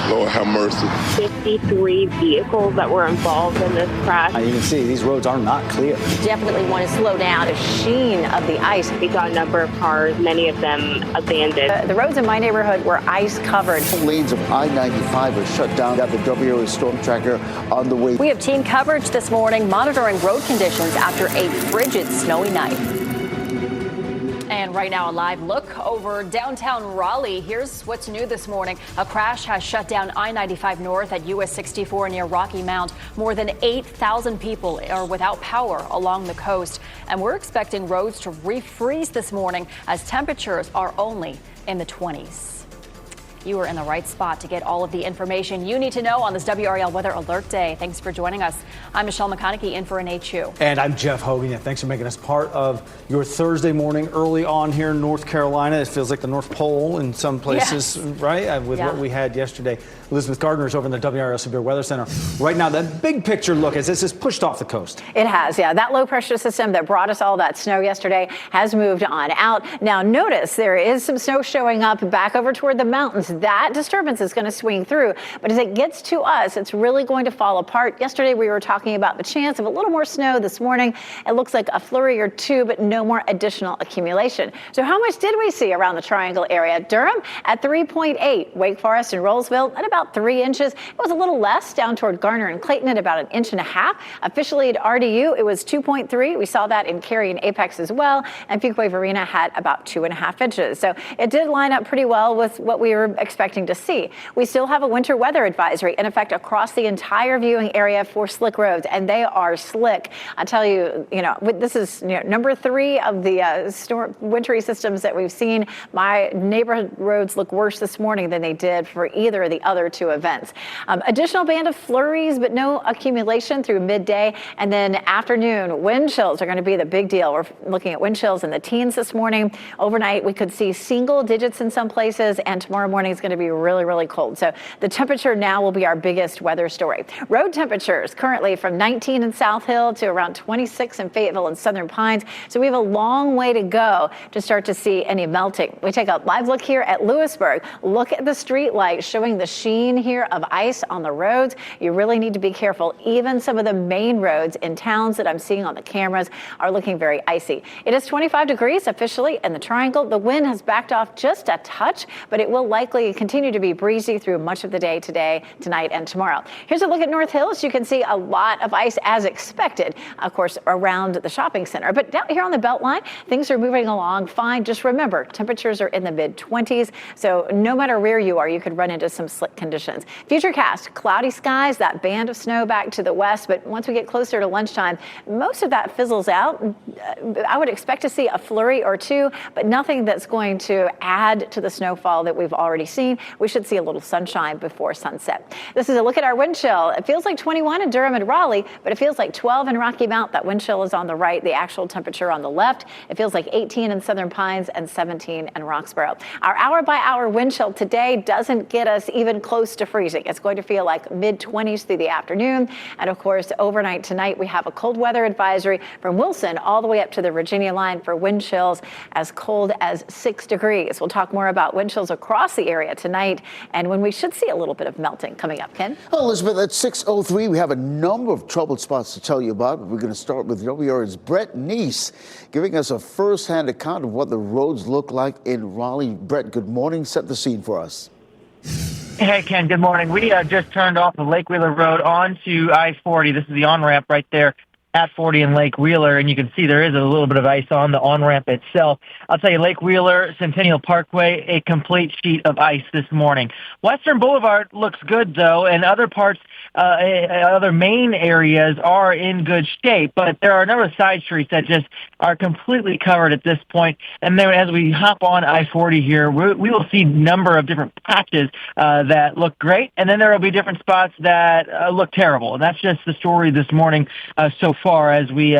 Lord have mercy. 53 vehicles that were involved in this crash. You can see these roads are not clear. Definitely want to slow down. The sheen of the ice. We saw a number of cars, many of them abandoned. The roads in my neighborhood were ice covered. Lanes of I-95 are shut down. Got the WRAL storm tracker on the way. We have team coverage this morning monitoring road conditions after a frigid, snowy night. And right now, a live look over downtown Raleigh. Here's what's new this morning. A crash has shut down I-95 north at US 64 near Rocky Mount. More than 8,000 people are without power along the coast. And we're expecting roads to refreeze this morning as temperatures are only in the 20s. You are in the right spot to get all of the information you need to know on this WRAL Weather Alert Day. Thanks for joining us. I'm Michelle McConaughey in for Nate Chu. And I'm Jeff Hogan. Yeah, thanks for making us part of your Thursday morning early on here in North Carolina. It feels like the North Pole in some places, yes. Right? With what we had yesterday. Elizabeth Gardner is over in the WRAL Severe Weather Center. Right now, that big picture look as this is pushed off the coast. It has, yeah. That low pressure system that brought us all that snow yesterday has moved on out. Now, notice there is some snow showing up back over toward the mountains. That disturbance is going to swing through. But as it gets to us, it's really going to fall apart. Yesterday, we were talking about the chance of a little more snow this morning. It looks like a flurry or two, but no more additional accumulation. So how much did we see around the Triangle area? Durham at 3.8, Wake Forest and Rollsville at about 3 inches. It was a little less down toward Garner and Clayton at about 1.5 inches. Officially at RDU, it was 2.3. We saw that in Cary and Apex as well. And Fuquay Varina had about 2.5 inches. So it did line up pretty well with what we were expecting to see. We still have a winter weather advisory in effect across the entire viewing area for slick roads, and they are slick. I tell you, this is number 3 of the wintry systems that we've seen. My neighborhood roads look worse this morning than they did for either of the other 2 events. Additional band of flurries, but no accumulation through midday. And then afternoon, wind chills are going to be the big deal. We're looking at wind chills in the teens this morning. Overnight, we could see single digits in some places, and tomorrow morning is going to be really, really cold. So the temperature now will be our biggest weather story. Road temperatures currently from 19 in South Hill to around 26 in Fayetteville and Southern Pines. So we have a long way to go to start to see any melting. We take a live look here at Lewisburg. Look at the street lights showing the sheen here of ice on the roads. You really need to be careful. Even some of the main roads in towns that I'm seeing on the cameras are looking very icy. It is 25 degrees officially in the Triangle. The wind has backed off just a touch, but it will likely continue to be breezy through much of the day today, tonight, and tomorrow. Here's a look at North Hills. You can see a lot of ice as expected, of course, around the shopping center. But down here on the Beltline, things are moving along fine. Just remember, temperatures are in the mid-20s, so no matter where you are, you could run into some slick conditions. Futurecast, cloudy skies, that band of snow back to the west, but once we get closer to lunchtime, most of that fizzles out. I would expect to see a flurry or 2, but nothing that's going to add to the snowfall that we've already seen. We should see a little sunshine before sunset. This is a look at our wind chill. It feels like 21 in Durham and Raleigh, but it feels like 12 in Rocky Mount. That wind chill is on the right, the actual temperature on the left. It feels like 18 in Southern Pines and 17 in Roxborough. Our hour-by-hour wind chill today doesn't get us even close to freezing. It's going to feel like mid-20s through the afternoon. And of course, overnight tonight, we have a cold weather advisory from Wilson all the way up to the Virginia line for wind chills as cold as 6 degrees. We'll talk more about wind chills across the area tonight and when we should see a little bit of melting coming up. Ken? Well, Elizabeth, at 6:03, we have a number of troubled spots to tell you about. We're going to start with WR's Brett Neese giving us a first-hand account of what the roads look like in Raleigh. Brett, good morning. Set the scene for us. Hey, Ken, good morning. We just turned off the Lake Wheeler Road onto I-40. This is the on-ramp right there at 40 in Lake Wheeler, and you can see there is a little bit of ice on the on-ramp itself. I'll tell you, Lake Wheeler, Centennial Parkway, a complete sheet of ice this morning. Western Boulevard looks good, though, and other parts, other main areas are in good shape, but there are a number of side streets that just are completely covered at this point. And then as we hop on I-40 here, we will see a number of different patches that look great, and then there will be different spots that look terrible. And that's just the story this morning so far as we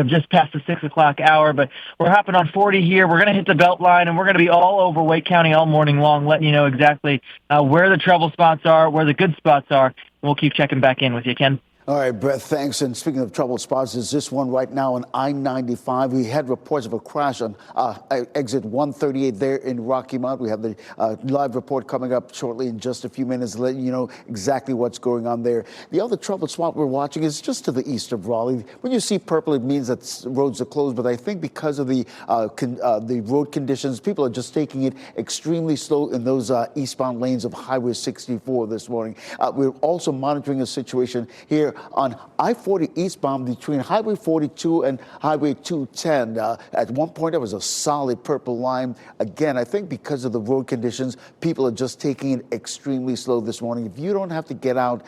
just past the 6 o'clock hour. But we're hopping on 40 here. We're going to hit the belt line, and we're going to be all over Wake County all morning long, letting you know exactly where the trouble spots are, where the good spots are. We'll keep checking back in with you, Ken. All right, Brett, thanks. And speaking of troubled spots, there's this one right now on I-95. We had reports of a crash on exit 138 there in Rocky Mount. We have the live report coming up shortly in just a few minutes, letting you know exactly what's going on there. The other troubled spot we're watching is just to the east of Raleigh. When you see purple, it means that roads are closed. But I think because of the road conditions, people are just taking it extremely slow in those eastbound lanes of Highway 64 this morning. We're also monitoring a situation here on I-40 eastbound between Highway 42 and Highway 210. At one point, there was a solid purple line. Again, I think because of the road conditions, people are just taking it extremely slow this morning. If you don't have to get out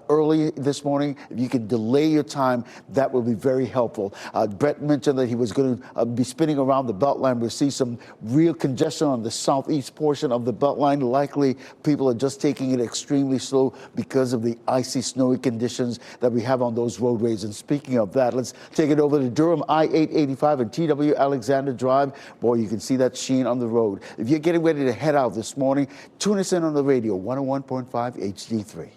early this morning, if you can delay your time, that will be very helpful. Brett mentioned that he was going to be spinning around the Beltline. We'll see some real congestion on the southeast portion of the Beltline. Likely, people are just taking it extremely slow because of the icy, snowy conditions that we have on those roadways. And speaking of that, let's take it over to Durham I-885 and TW Alexander Drive. Boy, you can see that sheen on the road. If you're getting ready to head out this morning, tune us in on the radio, 101.5 HD3.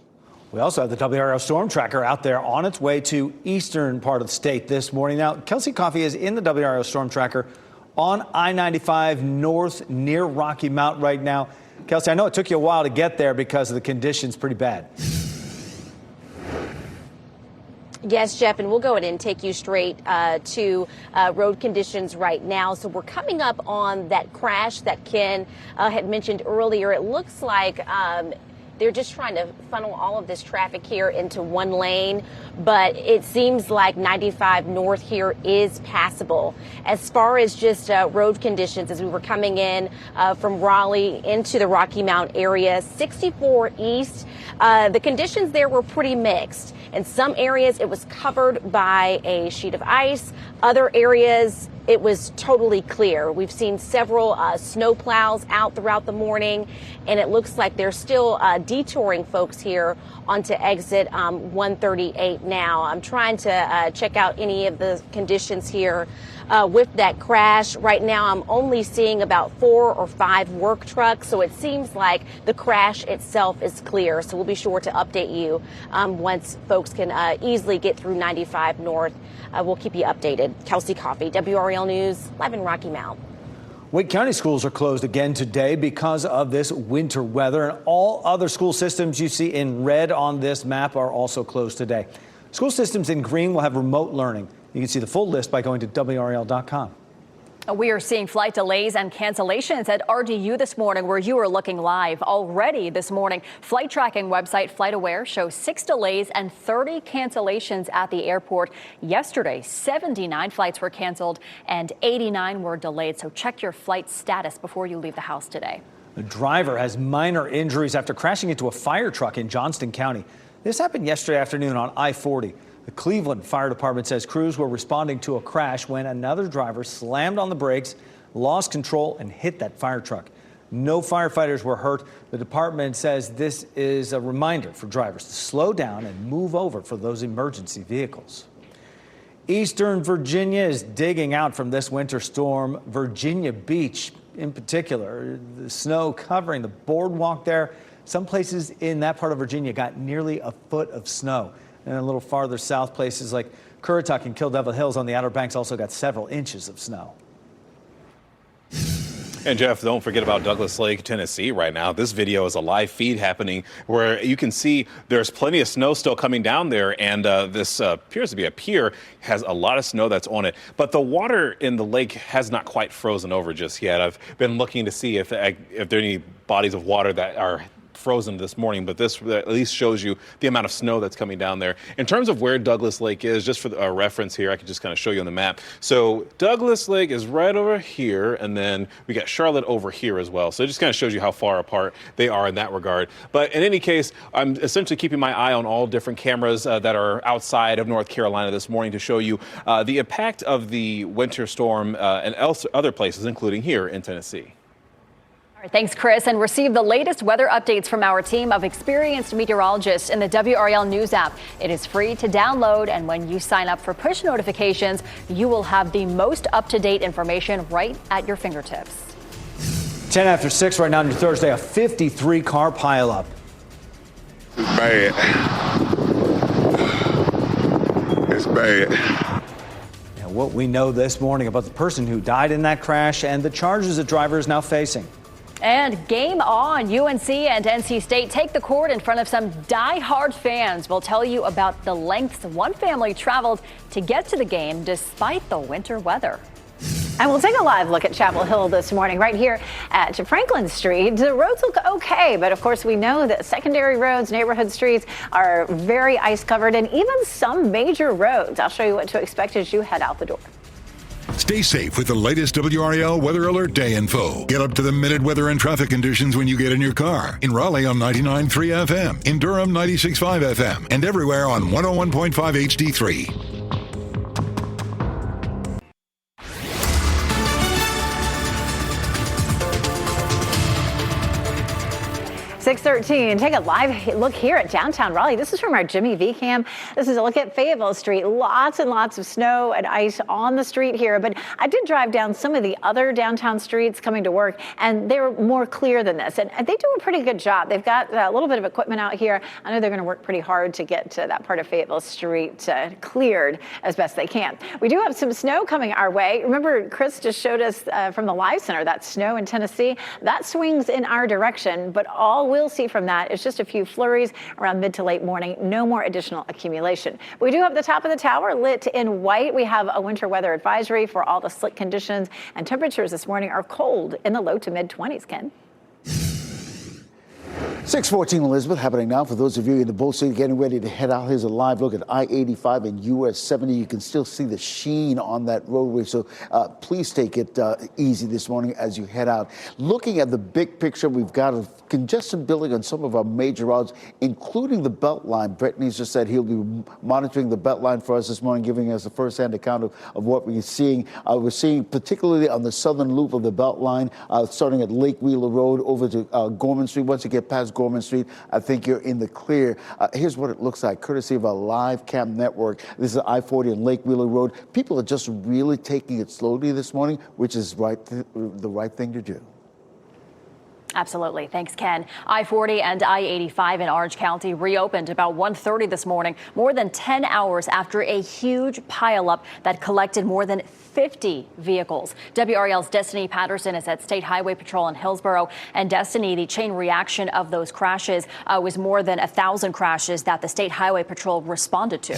We also have the WRAL storm tracker out there on its way to eastern part of the state this morning. Now, Kelsey Coffey is in the WRAL storm tracker on I-95 north near Rocky Mount right now. Kelsey, I know it took you a while to get there because of the conditions pretty bad. Yes, Jeff, and we'll go ahead and take you straight to road conditions right now. So we're coming up on that crash that Ken had mentioned earlier. It looks like they're just trying to funnel all of this traffic here into one lane, but it seems like 95 north here is passable. As far as just road conditions, as we were coming in from Raleigh into the Rocky Mount area, 64 east, the conditions there were pretty mixed. In some areas, it was covered by a sheet of ice. Other areas, it was totally clear. We've seen several snow plows out throughout the morning, and it looks like they're still detouring folks here onto exit 138 now. I'm trying to check out any of the conditions here with that crash. Right now, I'm only seeing about 4 or 5 work trucks, so it seems like the crash itself is clear. So we'll be sure to update you once folks can easily get through 95 north. We'll keep you updated. Kelsey Coffey, WRAL News, live in Rocky Mount. Wake County schools are closed again today because of this winter weather, and all other school systems you see in red on this map are also closed today. School systems in green will have remote learning. You can see the full list by going to WRAL.com. We are seeing flight delays and cancellations at RDU this morning, where you are looking live. Already this morning, flight tracking website FlightAware shows 6 delays and 30 cancellations at the airport. Yesterday, 79 flights were canceled and 89 were delayed. So check your flight status before you leave the house today. The driver has minor injuries after crashing into a fire truck in Johnston County. This happened yesterday afternoon on I-40. The Cleveland Fire Department says crews were responding to a crash when another driver slammed on the brakes, lost control, and hit that fire truck. No firefighters were hurt. The department says this is a reminder for drivers to slow down and move over for those emergency vehicles. Eastern Virginia is digging out from this winter storm. Virginia Beach, in particular, the snow covering the boardwalk there. Some places in that part of Virginia got nearly a foot of snow. And a little farther south, places like Currituck and Kill Devil Hills on the Outer Banks also got several inches of snow. And Jeff, don't forget about Douglas Lake, Tennessee right now. This video is a live feed happening where you can see there's plenty of snow still coming down there. And this appears to be a pier, has a lot of snow that's on it. But the water in the lake has not quite frozen over just yet. I've been looking to see if there are any bodies of water that are frozen this morning, but this at least shows you the amount of snow that's coming down there. In terms of where Douglas Lake is, just for a reference here, I can just kind of show you on the map. So Douglas Lake is right over here, and then we got Charlotte over here as well. So it just kind of shows you how far apart they are in that regard. But in any case, I'm essentially keeping my eye on all different cameras that are outside of North Carolina this morning to show you the impact of the winter storm and other places, including here in Tennessee. All right, thanks, Chris. And receive the latest weather updates from our team of experienced meteorologists in the WRAL News app. It is free to download, and when you sign up for push notifications, you will have the most up-to-date information right at your fingertips. 10 after 6 right now on your Thursday, a 53-car pileup. Bad. It's bad. And what we know this morning about the person who died in that crash and the charges the driver is now facing. And game on. UNC and NC State take the court in front of some die-hard fans. We'll tell you about the lengths one family traveled to get to the game despite the winter weather. And we'll take a live look at Chapel Hill this morning right here at Franklin Street. The roads look okay, but of course we know that secondary roads, neighborhood streets are very ice covered, and even some major roads. I'll show you what to expect as you head out the door. Stay safe with the latest WRAL Weather Alert Day info. Get up to the minute weather and traffic conditions when you get in your car. In Raleigh on 99.3 FM, in Durham 96.5 FM, and everywhere on 101.5 HD3. 6:13. Take a live look here at downtown Raleigh. This is from our Jimmy V cam. This is a look at Fayetteville Street. Lots and lots of snow and ice on the street here, but I did drive down some of the other downtown streets coming to work, and they were more clear than this. And they do a pretty good job. They've got a little bit of equipment out here. I know they're going to work pretty hard to get to that part of Fayetteville Street cleared as best they can. We do have some snow coming our way. Remember, Chris just showed us from the Live Center that snow in Tennessee. That swings in our direction, but all we'll see from that is just a few flurries around mid to late morning. No more additional accumulation. We do have the top of the tower lit in white. We have a winter weather advisory for all the slick conditions, and temperatures this morning are cold in the low to mid 20s, Ken. 6:14, Elizabeth, happening now for those of you in the Bull City getting ready to head out. Here's a live look at I-85 and US 70. You can still see the sheen on that roadway, so please take it easy this morning as you head out. Looking at the big picture, we've got a congestion building on some of our major routes, including the Beltline. Brett Neese just said he'll be monitoring the Beltline for us this morning, giving us a first-hand account of what we're seeing. We're seeing particularly on the southern loop of the Beltline, starting at Lake Wheeler Road over to Gorman Street. Once you get past Gorman Street, I think you're in the clear. Here's what it looks like, courtesy of our live cam network. This is I-40 and Lake Wheeler Road. People are just really taking it slowly this morning, which is the right thing to do. Absolutely. Thanks, Ken. I-40 and I-85 in Orange County reopened about 1:30 this morning, more than 10 hours after a huge pileup that collected more than 50 vehicles. WRAL's Destiny Patterson is at State Highway Patrol in Hillsborough. And Destiny, the chain reaction of those crashes was more than 1,000 crashes that the State Highway Patrol responded to.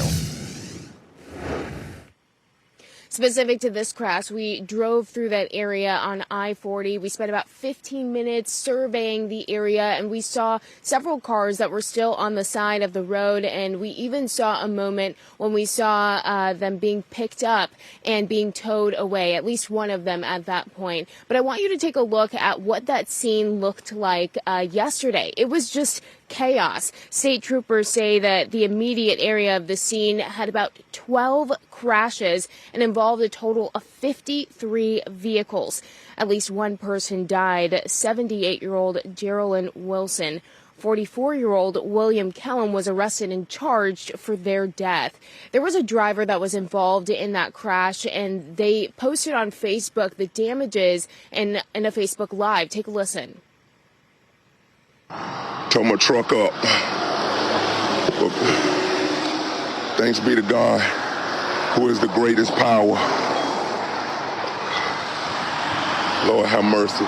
Specific to this crash, we drove through that area on I-40. We spent about 15 minutes surveying the area, and we saw several cars that were still on the side of the road. And we even saw a moment when we saw them being picked up and being towed away, at least one of them at that point. But I want you to take a look at what that scene looked like yesterday. It was just chaos. State troopers say that the immediate area of the scene had about 12 crashes and involved a total of 53 vehicles. At least one person died. 78-year-old Geraldine Wilson. 44-year-old William Kellum was arrested and charged for their death. There was a driver that was involved in that crash, and they posted on Facebook the damages in a Facebook Live. Take a listen. Tow my truck up. But thanks be to God, who is the greatest power. Lord have mercy.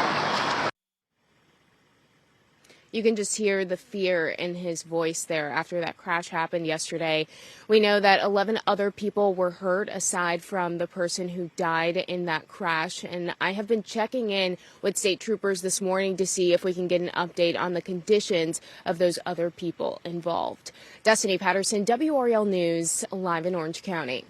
You can just hear the fear in his voice there after that crash happened yesterday. We know that 11 other people were hurt aside from the person who died in that crash. And I have been checking in with state troopers this morning to see if we can get an update on the conditions of those other people involved. Destiny Patterson, WRAL News, live in Orange County.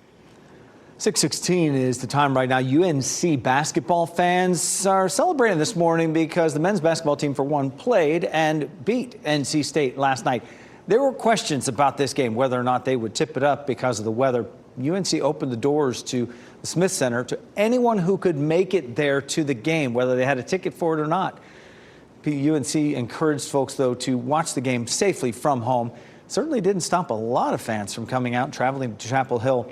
6:16 is the time right now. UNC basketball fans are celebrating this morning because the men's basketball team, for one, played and beat NC State last night. There were questions about this game, whether or not they would tip it up because of the weather. UNC opened the doors to the Smith Center to anyone who could make it there to the game, whether they had a ticket for it or not. UNC encouraged folks, though, to watch the game safely from home. Certainly didn't stop a lot of fans from coming out and traveling to Chapel Hill.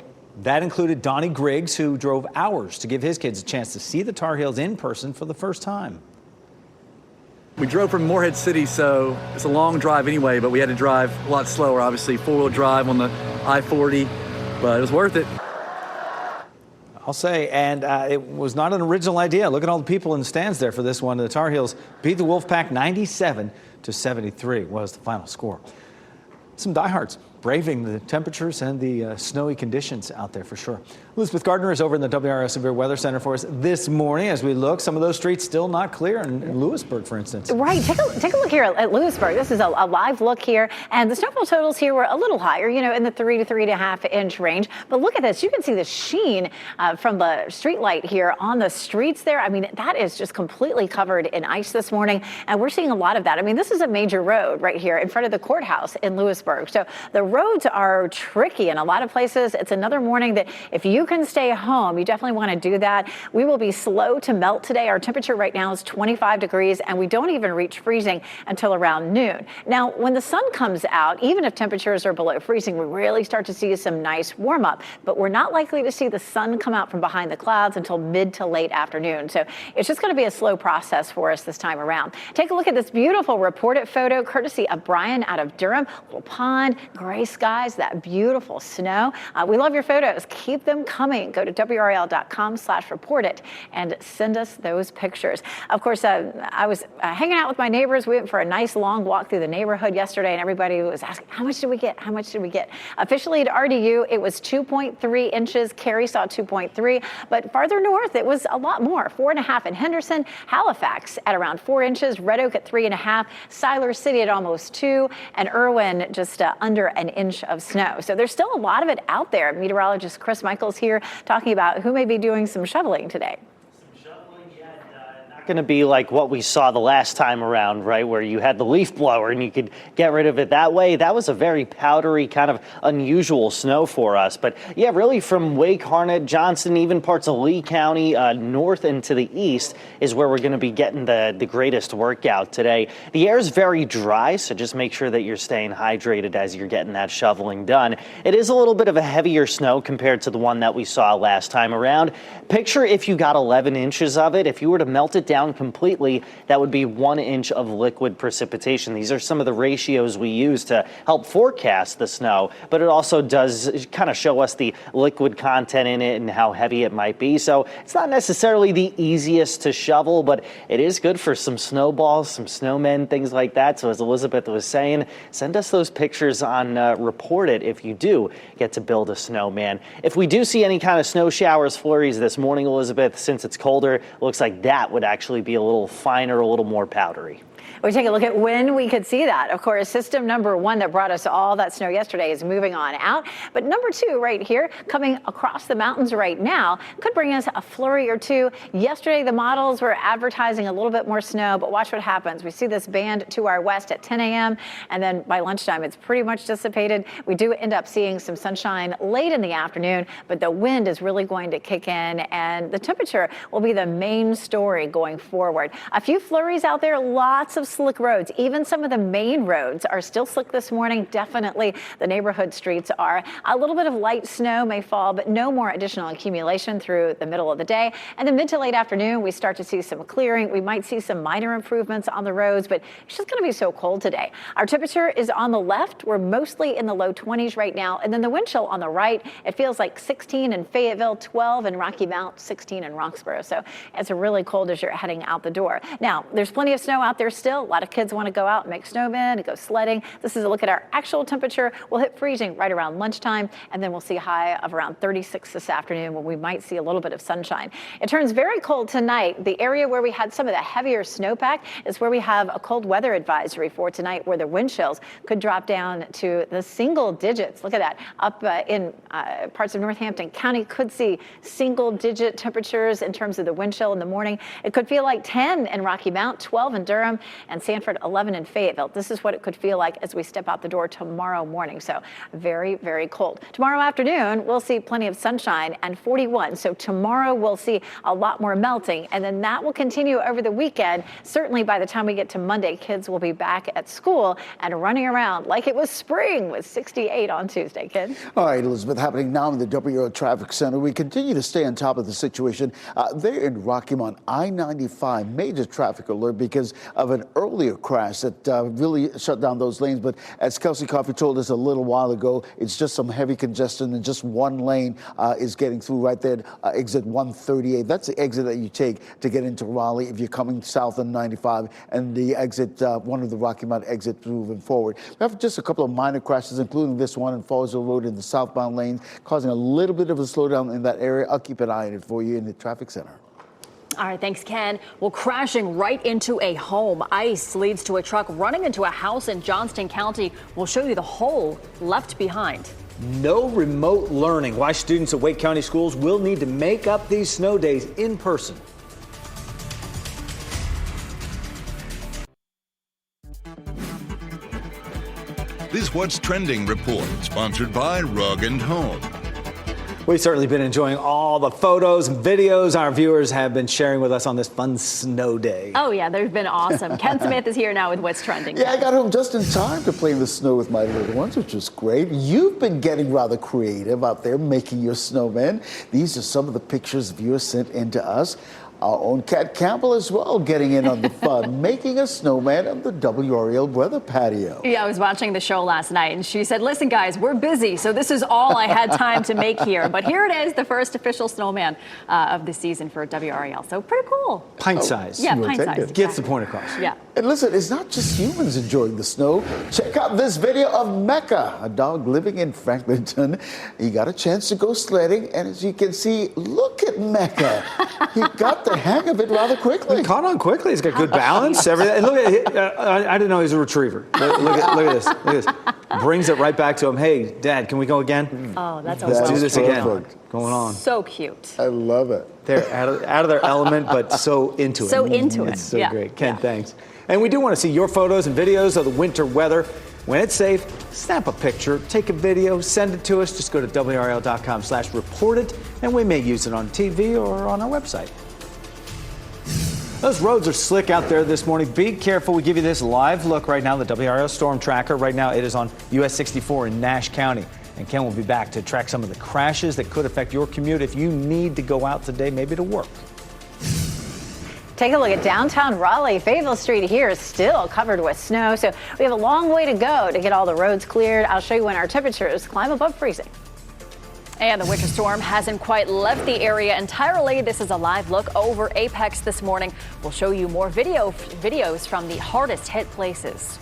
That included Donnie Griggs, who drove hours to give his kids a chance to see the Tar Heels in person for the first time. We drove from Morehead City, so it's a long drive anyway, but we had to drive a lot slower, obviously. Four-wheel drive on the I-40. but it was worth it. I'll say, and it was not an original idea. Look at all the people in the stands there for this one. The Tar Heels beat the Wolfpack 97-73 was the final score. Some diehards braving the temperatures and the snowy conditions out there for sure. Elizabeth Gardner is over in the WRAL Severe Weather Center for us this morning as we look. Some of those streets still not clear in Lewisburg, for instance. Right. Take a look here at Lewisburg. This is a live look here. And the snowfall totals here were a little higher, in the 3 to 3.5 inch range. But look at this. You can see the sheen from the street light here on the streets there. I mean, that is just completely covered in ice this morning. And we're seeing a lot of that. I mean, this is a major road right here in front of the courthouse in Lewisburg. So the roads are tricky in a lot of places. It's another morning that if you can stay home, you definitely want to do that. We will be slow to melt today. Our temperature right now is 25 degrees and we don't even reach freezing until around noon. Now, when the sun comes out, even if temperatures are below freezing, we really start to see some nice warm up, but we're not likely to see the sun come out from behind the clouds until mid to late afternoon. So it's just going to be a slow process for us this time around. Take a look at this beautiful Report It photo courtesy of Brian out of Durham. Little pond, gray skies, that beautiful snow. We love your photos. Keep them coming. Go to WRAL.com/reportit and send us those pictures. Of course, I was hanging out with my neighbors. We went for a nice long walk through the neighborhood yesterday, and everybody was asking, how much did we get? How much did we get? Officially at RDU, it was 2.3 inches. Cary saw 2.3, but farther north, it was a lot more. 4.5 in Henderson, Halifax at around 4 inches, Red Oak at 3.5, Siler City at almost 2, and Irwin just under an inch of snow. So there's still a lot of it out there. Meteorologist Chris Michaels here talking about who may be doing some shoveling today. Going to be like what we saw the last time around, right, where you had the leaf blower and you could get rid of it that way. That was a very powdery, kind of unusual snow for us. But yeah, really from Wake, Harnett, Johnston, even parts of Lee County, north and to the east is where we're going to be getting the greatest workout today. The air is very dry, so just make sure that you're staying hydrated as you're getting that shoveling done. It is a little bit of a heavier snow compared to the one that we saw last time around. Picture if you got 11 inches of it. If you were to melt it down completely, that would be 1 inch of liquid precipitation. These are some of the ratios we use to help forecast the snow, but it also does kind of show us the liquid content in it and how heavy it might be. So it's not necessarily the easiest to shovel, but it is good for some snowballs, some snowmen, things like that. So as Elizabeth was saying, send us those pictures on Report It if you do get to build a snowman. If we do see any kind of snow showers, flurries this morning, Elizabeth, since it's colder, looks like that would actually be a little finer, a little more powdery. We take a look at when we could see that. Of course, system number 1 that brought us all that snow yesterday is moving on out. But number 2 right here, coming across the mountains right now, could bring us a flurry or two. Yesterday, the models were advertising a little bit more snow, but watch what happens. We see this band to our west at 10 a.m., and then by lunchtime, it's pretty much dissipated. We do end up seeing some sunshine late in the afternoon, but the wind is really going to kick in, and the temperature will be the main story going forward. A few flurries out there, lots of slick roads. Even some of the main roads are still slick this morning. Definitely the neighborhood streets are. A little bit of light snow may fall, but no more additional accumulation through the middle of the day. And then mid to late afternoon, we start to see some clearing. We might see some minor improvements on the roads, but it's just going to be so cold today. Our temperature is on the left. We're mostly in the low 20s right now. And then the wind chill on the right, it feels like 16 in Fayetteville, 12 in Rocky Mount, 16 in Roxborough. So it's really cold as you're heading out the door. Now, there's plenty of snow out there still. A lot of kids want to go out and make snowmen and go sledding. This is a look at our actual temperature. We'll hit freezing right around lunchtime, and then we'll see a high of around 36 this afternoon when we might see a little bit of sunshine. It turns very cold tonight. The area where we had some of the heavier snowpack is where we have a cold weather advisory for tonight, where the wind chills could drop down to the single digits. Look at that. Up in parts of Northampton County could see single digit temperatures in terms of the wind chill in the morning. It could feel like 10 in Rocky Mount, 12 in Durham, and Sanford 11 in Fayetteville. This is what it could feel like as we step out the door tomorrow morning. So very, very cold. Tomorrow afternoon, we'll see plenty of sunshine and 41. So tomorrow we'll see a lot more melting, and then that will continue over the weekend. Certainly by the time we get to Monday, kids will be back at school and running around like it was spring with 68 on Tuesday, kid. All right, Elizabeth, happening now in the WRAL Traffic Center. We continue to stay on top of the situation there in Rocky Mount. I-95, major traffic alert because of an an earlier crash that really shut down those lanes. But as Kelsey Coffey told us a little while ago, it's just some heavy congestion and just one lane is getting through right there, exit 138. That's the exit that you take to get into Raleigh if you're coming south on 95, and the exit, one of the Rocky Mount exits moving forward. We have just a couple of minor crashes, including this one in Fallsville Road in the southbound lanes, causing a little bit of a slowdown in that area. I'll keep an eye on it for you in the traffic center. All right, thanks, Ken. Well, crashing right into a home. Ice leads to a truck running into a house in Johnston County. We'll show you the hole left behind. No remote learning. Why students at Wake County schools will need to make up these snow days in person. This What's Trending report, sponsored by Rug & Home. We've certainly been enjoying all the photos and videos our viewers have been sharing with us on this fun snow day. Oh, yeah, they've been awesome. Ken Smith is here now with What's Trending. Yeah, I got home just in time to play in the snow with my little ones, which was great. You've been getting rather creative out there making your snowman. These are some of the pictures viewers sent in to us. Our own Kat Campbell as well getting in on the fun, making a snowman on the WRAL weather patio. Yeah, I was watching the show last night, and she said, listen, guys, we're busy, so this is all I had time to make here. But here it is, the first official snowman of the season for WRAL. So pretty cool. Pint size. Yeah, pint size. Gets the point across. Yeah. And listen, it's not just humans enjoying the snow. Check out this video of Mecca, a dog living in Franklinton. He got a chance to go sledding, and as you can see, look at Mecca. He got the hang of it rather quickly. He caught on quickly. He's got good balance. Everything. And look at it. I didn't know he was a retriever. Look at this. Look at this. Brings it right back to him. Hey, Dad, can we go again? Oh, that's Let's awesome. do this again. Going on. So cute. I love it. They're out of their element, but so into it. So into it. It's so great. Ken, thanks. And we do want to see your photos and videos of the winter weather. When it's safe, snap a picture, take a video, send it to us. Just go to WRAL.com/report it, and we may use it on TV or on our website. Those roads are slick out there this morning. Be careful. We give you this live look right now, the WRAL Storm Tracker. Right now, it is on US 64 in Nash County. And Ken will be back to track some of the crashes that could affect your commute if you need to go out today, maybe to work. Take a look at downtown Raleigh. Fayetteville Street here is still covered with snow, so we have a long way to go to get all the roads cleared. I'll show you when our temperatures climb above freezing. And the winter storm hasn't quite left the area entirely. This is a live look over Apex this morning. We'll show you more videos from the hardest hit places.